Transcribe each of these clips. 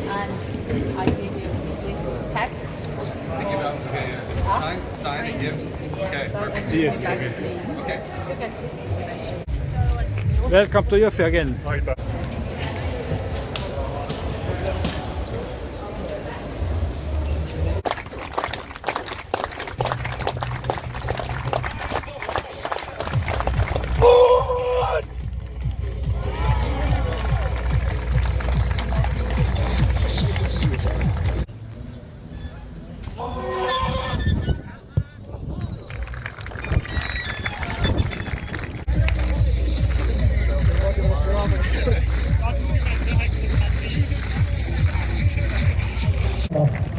And I give you this pack. Sign it, yeah. Okay. Yes. Okay. You can see. Welcome to Jõhvi again.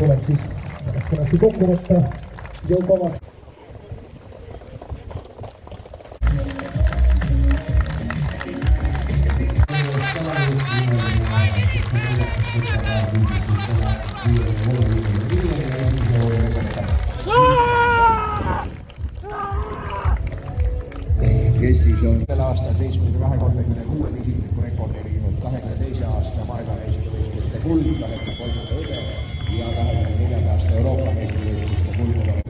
Tuleb siis pärast kokku võtta jõukomaks. Kes siis on sel aastal 72-36 isikliku rekordi viinud 22 aasta maailmameistrivõistluste kuldmedalite kolmanda õde ja 24 aasta Euroopa meistrivõistluste kuldmedalite.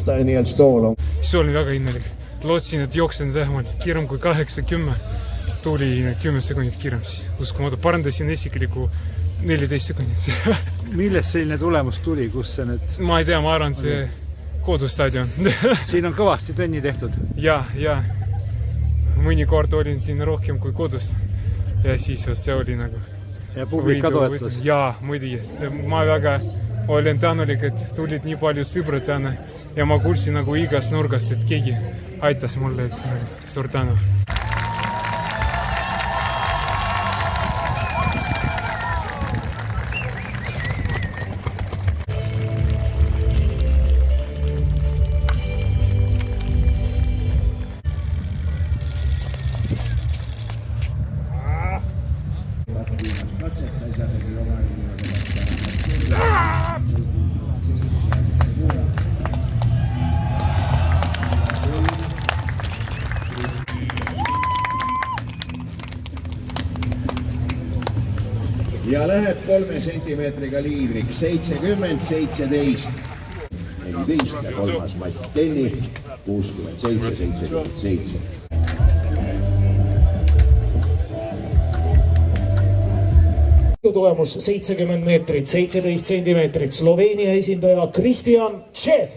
Daniel Stool on. See oli väga innelik. Lootsin, et jooksen vähemalt kiirem kui 8-10. Tuli 10 sekundit kiirem, siis uskumatu. Parandasin esikliku 14 sekundit. Millest selline tulemus tuli, kus see nüüd? Ma ei tea, ma arvan, see kodustadion. Siin on kõvasti trenni tehtud. Ja. Mõnikord olin siin rohkem kui kodus. Ja siis see oli nagu... Ja publika toetus. Ja, muidugi. Ma väga olen tänulik, et tulid nii palju sõbrad täna. Ja ma kuulsin nagu igast nurgast, et keegi aitas mulle, et suur tänu. Ja läheb 3 sentimeetriga liidriks 70-17. 14 ja kolmas Matt Tenni 67-77. Tulemus 70 meetrit, 17 sentimeetrit. Sloveenia esindaja Kristjan Tšev.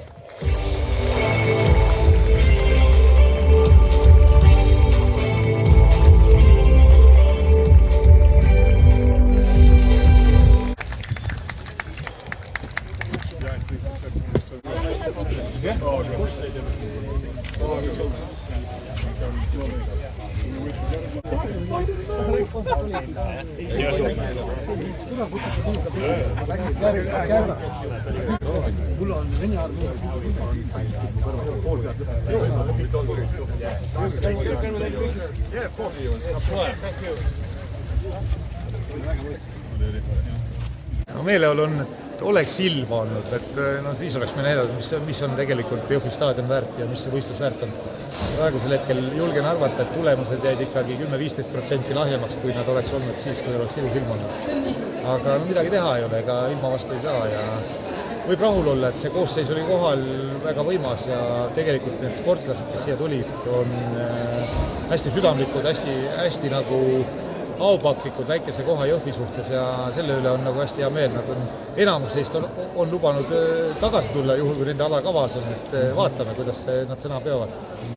Meeleolu on, et oleks ilma olnud, et siis oleks me näidanud, mis on tegelikult Jõhvi staadion väärt ja mis see võistlus väärt on. Praegusel hetkel julgen arvata, et tulemused jäid ikkagi 10-15% lahjemaks, kui nad oleks olnud siis, kui oleks ilus ilm olnud. Aga midagi teha ei ole, ega ilma vastu ei saa ja võib rahul olla, et see koosseis oli kohal väga võimas ja tegelikult need sportlased, kes siia tulid, on hästi südamlikud, hästi nagu aupaklikud väikese koha Jõhvi suhtes ja selle üle on nagu hästi hea meel. Nad on, enamus neist on lubanud tagasi tulla juhul, kui nende ala kavas on, et vaatame, kuidas nad sõna peavad.